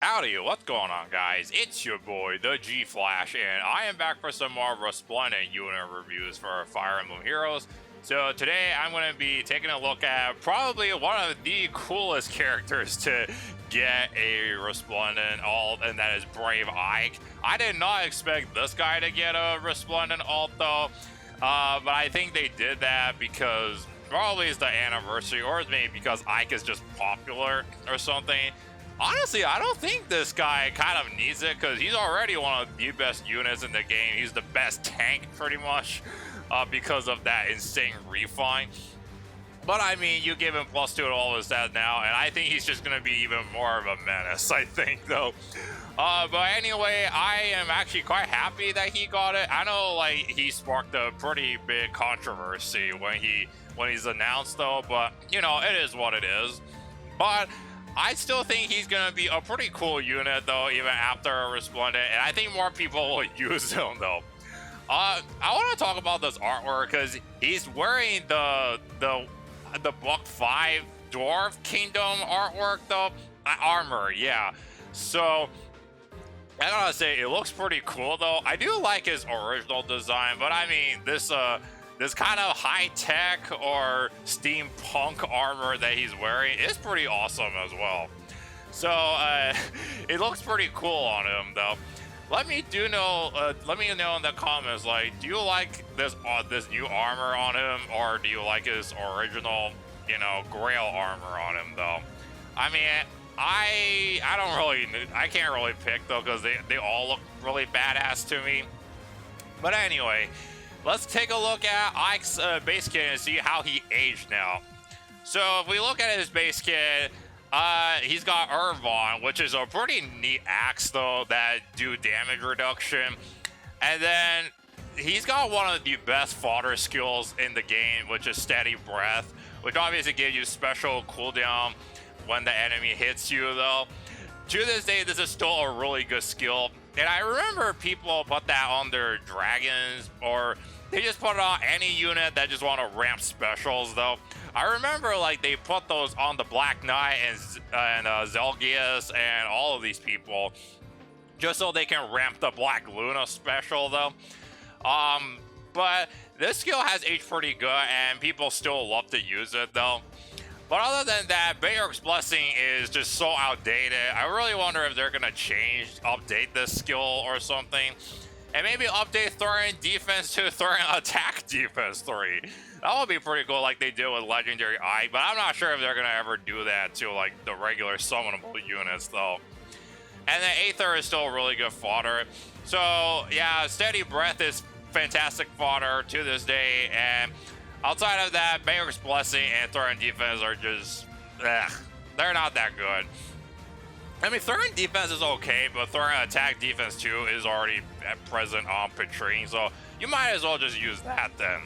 Howdy, what's going on, guys? It's your boy, the G Flash, and I am back for some more Resplendent unit reviews for Fire Emblem Heroes. So today I'm going to be taking a look at probably one of the coolest characters to get a Resplendent alt, and that is Brave Ike. I did not expect this guy to get a Resplendent alt though, but I think they did that because probably it's the anniversary, or maybe because Ike is just popular or something. Honestly, I don't think this guy kind of needs it because he's already one of the best units in the game. He's the best tank pretty much because of that insane refine. But I mean, you give him +2 to all his stats now, and I think he's just going to be even more of a menace, I think, though. But anyway, I am actually quite happy that he got it. I know, like, he sparked a pretty big controversy when he's announced, though, but, you know, it is what it is. But I still think he's going to be a pretty cool unit, though, even after Resplendent, and I think more people will use him, though. I want to talk about this artwork because he's wearing the Book 5 Dwarf Kingdom artwork, though. Armor, yeah. So, I gotta say, it looks pretty cool, though. I do like his original design, but I mean, this kind of high-tech or steampunk armor that he's wearing is pretty awesome as well. So it looks pretty cool on him, though. Let me know in the comments, like, do you like this new armor on him, or do you like his original, you know, Grail armor on him, though? I mean, I can't really pick though, because they all look really badass to me. But anyway, let's take a look at Ike's base kit and see how he aged now. So if we look at his base kit, he's got Irvon, which is a pretty neat axe though that do damage reduction. And then he's got one of the best fodder skills in the game, which is Steady Breath, which obviously gives you special cooldown when the enemy hits you though. To this day, this is still a really good skill. And I remember people put that on their dragons, or they just put it on any unit that just want to ramp specials, though. I remember, like, they put those on the Black Knight and Zelgius and all of these people, just so they can ramp the Black Luna special, though. But this skill has aged pretty good, and people still love to use it, though. But other than that, Bayer's Blessing is just so outdated. I really wonder if they're going to update this skill or something. And maybe update Thorin Defense to Thorin Attack Defense 3. That would be pretty cool, like they did with Legendary Ike. But I'm not sure if they're going to ever do that to, like, the regular summonable units, though. And then Aether is still really good fodder. So, yeah, Steady Breath is fantastic fodder to this day. And outside of that, Bayer's Blessing and Thorin Defense are just, they're not that good. I mean, Thorin Defense is okay, but Thorin Attack Defense 2 is already present on Patrine, so you might as well just use that then.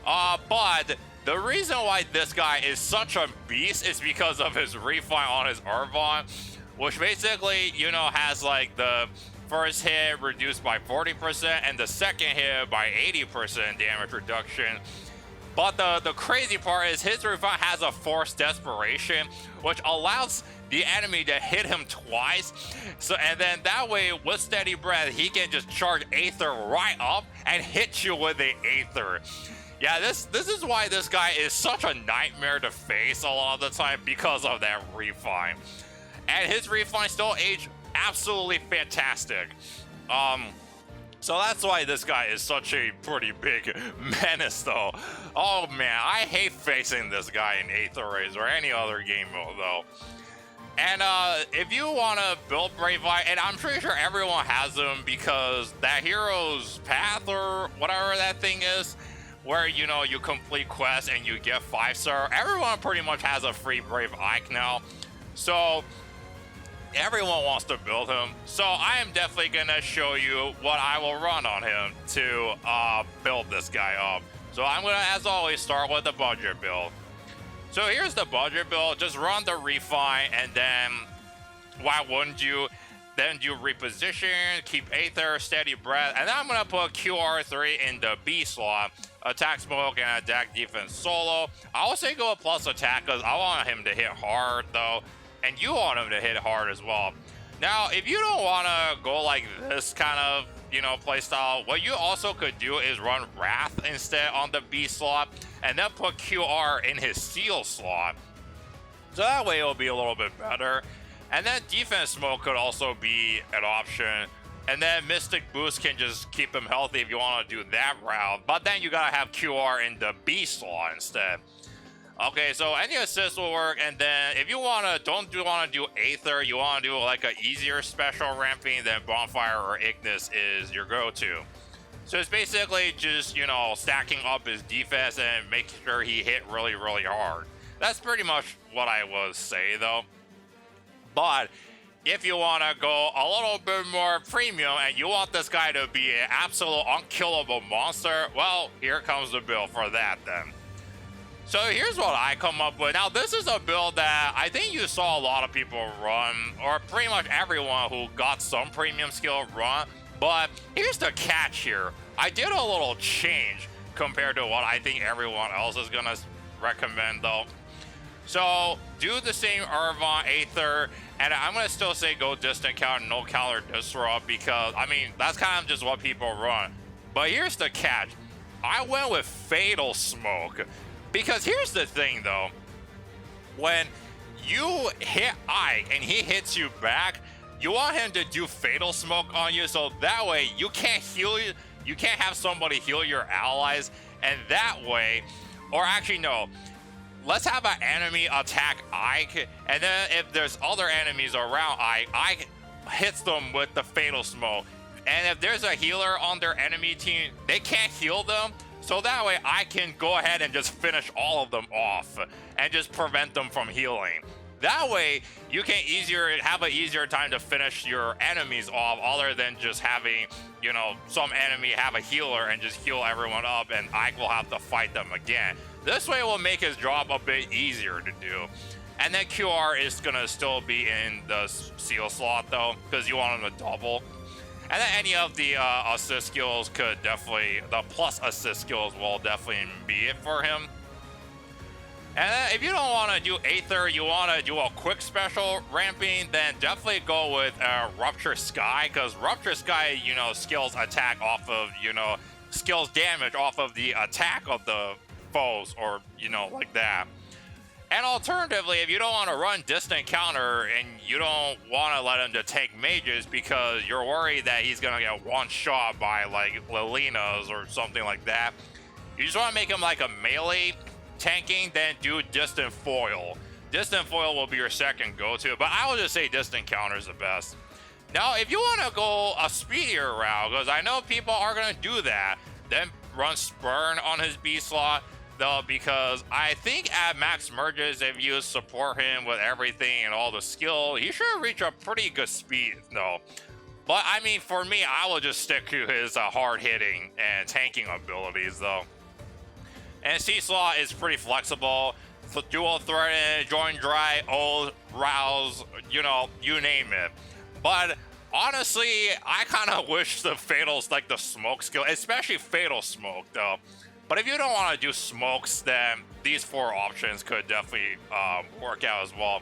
But the reason why this guy is such a beast is because of his refine on his Irvon, which basically, you know, has like the first hit reduced by 40% and the second hit by 80% damage reduction. But the crazy part is his refine has a Forced Desperation, which allows the enemy to hit him twice. So, and then that way, with Steady Breath, he can just charge Aether right up and hit you with the Aether. Yeah, this is why this guy is such a nightmare to face a lot of the time, because of that refine. And his refine still aged absolutely fantastic. So that's why this guy is such a pretty big menace, though. Oh man, I hate facing this guy in Aether Rays or any other game mode, though. And if you want to build Brave Ike, and I'm pretty sure everyone has them, because that Hero's Path or whatever that thing is, where, you know, you complete quests and you get 5-star, everyone pretty much has a free Brave Ike now. So everyone wants to build him. So I am definitely going to show you what I will run on him to build this guy up. So I'm going to, as always, start with the budget build. So here's the budget build. Just run the refine, and then why wouldn't you? Then do reposition, keep Aether, Steady Breath, and then I'm gonna put QR3 in the B slot. Attack Smoke and Attack Defense solo. I will say go with plus attack because I want him to hit hard though, and you want him to hit hard as well. Now, if you don't want to go like this kind of, playstyle, what you also could do is run Wrath instead on the B slot, and then put QR in his Seal slot. So that way it'll be a little bit better. And then Defense Smoke could also be an option. And then Mystic Boost can just keep him healthy if you want to do that route. But then you gotta have QR in the B slot instead. Okay, so any assist will work, and then if you don't want to do Aether, you want to do like an easier special ramping, then Bonfire or Ignis is your go-to. So it's basically just, stacking up his defense and making sure he hit really, really hard. That's pretty much what I would say, though. But if you want to go a little bit more premium and you want this guy to be an absolute unkillable monster, well, here comes the build for that then. So here's what I come up with. Now, this is a build that I think you saw a lot of people run, or pretty much everyone who got some premium skill run, but here's the catch here. I did a little change compared to what I think everyone else is gonna recommend though. So do the same Irvine Aether, and I'm gonna still say go distant counter, no counter disrupt, because I mean that's kind of just what people run. But here's the catch. I went with Fatal Smoke. Because here's the thing though, when you hit Ike and he hits you back, you want him to do Fatal Smoke on you, so that way you can't you can't have somebody heal your allies, and that way, or actually no, let's have an enemy attack Ike, and then if there's other enemies around Ike hits them with the Fatal Smoke, and if there's a healer on their enemy team, they can't heal them. So that way I can go ahead and just finish all of them off and just prevent them from healing. That way you can have an easier time to finish your enemies off, other than just having, some enemy have a healer and just heal everyone up and Ike will have to fight them again. This way will make his job a bit easier to do. And then QR is gonna still be in the Seal slot though, because you want him to double. And then any of the assist skills could definitely, the plus assist skills will definitely be it for him. And then if you don't want to do Aether, you want to do a quick special ramping, then definitely go with Rupture Sky, because Rupture Sky, skills attack off of, skills damage off of the attack of the foes, or, like that. And alternatively, if you don't want to run distant counter and you don't want to let him to tank mages because you're worried that he's going to get one shot by like Lilinas or something like that, you just want to make him like a melee tanking, then do distant foil. Distant foil will be your second go-to, but I will just say distant counter is the best. Now, if you want to go a speedier route, because I know people are going to do that, then run Spurn on his B slot. Though, because I think at max merges, if you support him with everything and all the skill, he should reach a pretty good speed though. But I mean, for me, I will just stick to his hard hitting and tanking abilities though. And C slot is pretty flexible. Dual threat, join dry, old, rouse, you name it. But honestly, I kind of wish the Fatal's like the smoke skill, especially Fatal Smoke though. But if you don't want to do smokes, then these four options could definitely work out as well.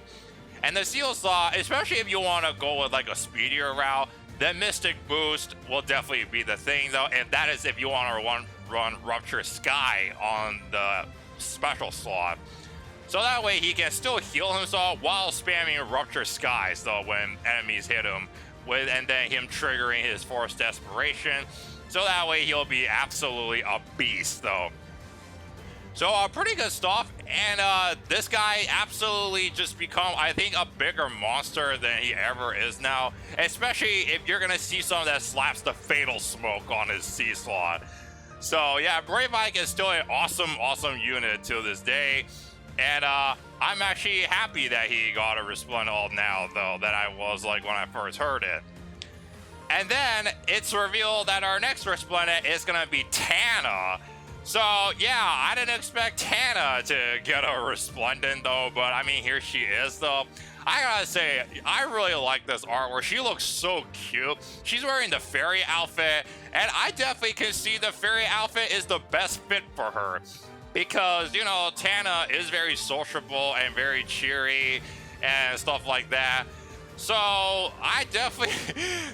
And the Seal slot, especially if you want to go with like a speedier route, then Mystic Boost will definitely be the thing though. And that is if you want to run Rupture Sky on the special slot. So that way he can still heal himself while spamming Rupture Sky. So when enemies hit him and then him triggering his Forced Desperation. So that way he'll be absolutely a beast though. So pretty good stuff, and this guy absolutely just become, I think, a bigger monster than he ever is now, especially if you're gonna see someone that slaps the Fatal Smoke on his C slot. So yeah, Brave Ike is still an awesome unit to this day, and I'm actually happy that he got a Resplendent now though, that I was like when I first heard it. And then it's revealed that our next Resplendent is gonna be Tana. So yeah, I didn't expect Tana to get a Resplendent though, but I mean, here she is though. I gotta say, I really like this artwork. She looks so cute. She's wearing the fairy outfit, and I definitely can see the fairy outfit is the best fit for her. Because, Tana is very sociable and very cheery and stuff like that. So I definitely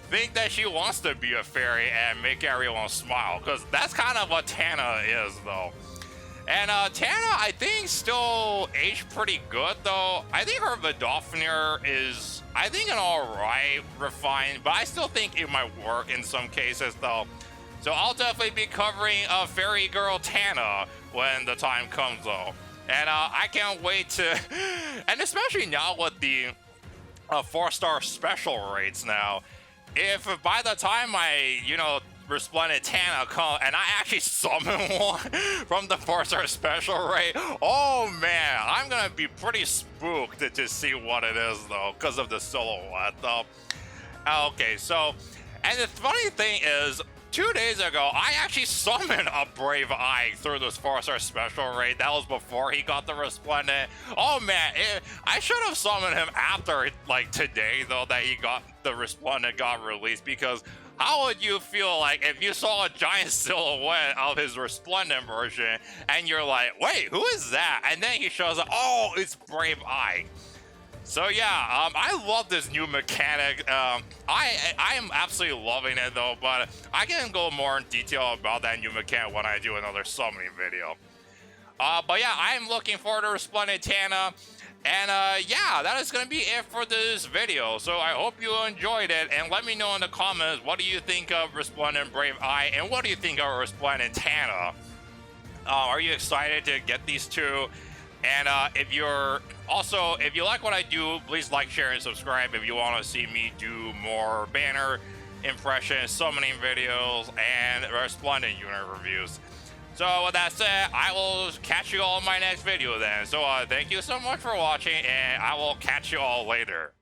think that she wants to be a fairy and make everyone smile, because that's kind of what Tana is, though. And Tana, I think, still aged pretty good, though. I think her Vidofnir is, I think, an alright refined, but I still think it might work in some cases, though. So I'll definitely be covering Fairy Girl Tana when the time comes, though. And I can't wait to, and especially now with the 4-star special rates now, if by the time I, Resplendent Tana come and I actually summon one from the 4-star special rate, oh man, I'm gonna be pretty spooked to see what it is, though, because of the silhouette, though. Okay, so, and the funny thing is, 2 days ago, I actually summoned a Brave Eye through this 4-star special raid. That was before he got the Resplendent. Oh man, I should have summoned him after, like, today, though, that he got the Resplendent got released, because how would you feel like if you saw a giant silhouette of his Resplendent version and you're like, wait, who is that? And then he shows up, oh, it's Brave Eye. So yeah, I love this new mechanic. I am absolutely loving it, though, but I can go more in detail about that new mechanic when I do another summoning video. But yeah, I'm looking forward to Resplendent Tana. And yeah, that is going to be it for this video. So I hope you enjoyed it, and let me know in the comments, what do you think of Resplendent Brave Eye, and what do you think of Resplendent Tana? Are you excited to get these two? And if you like what I do, please like, share, and subscribe if you want to see me do more banner impressions, summoning videos, and Resplendent unit reviews. So with that said, I will catch you all in my next video then. So thank you so much for watching, and I will catch you all later.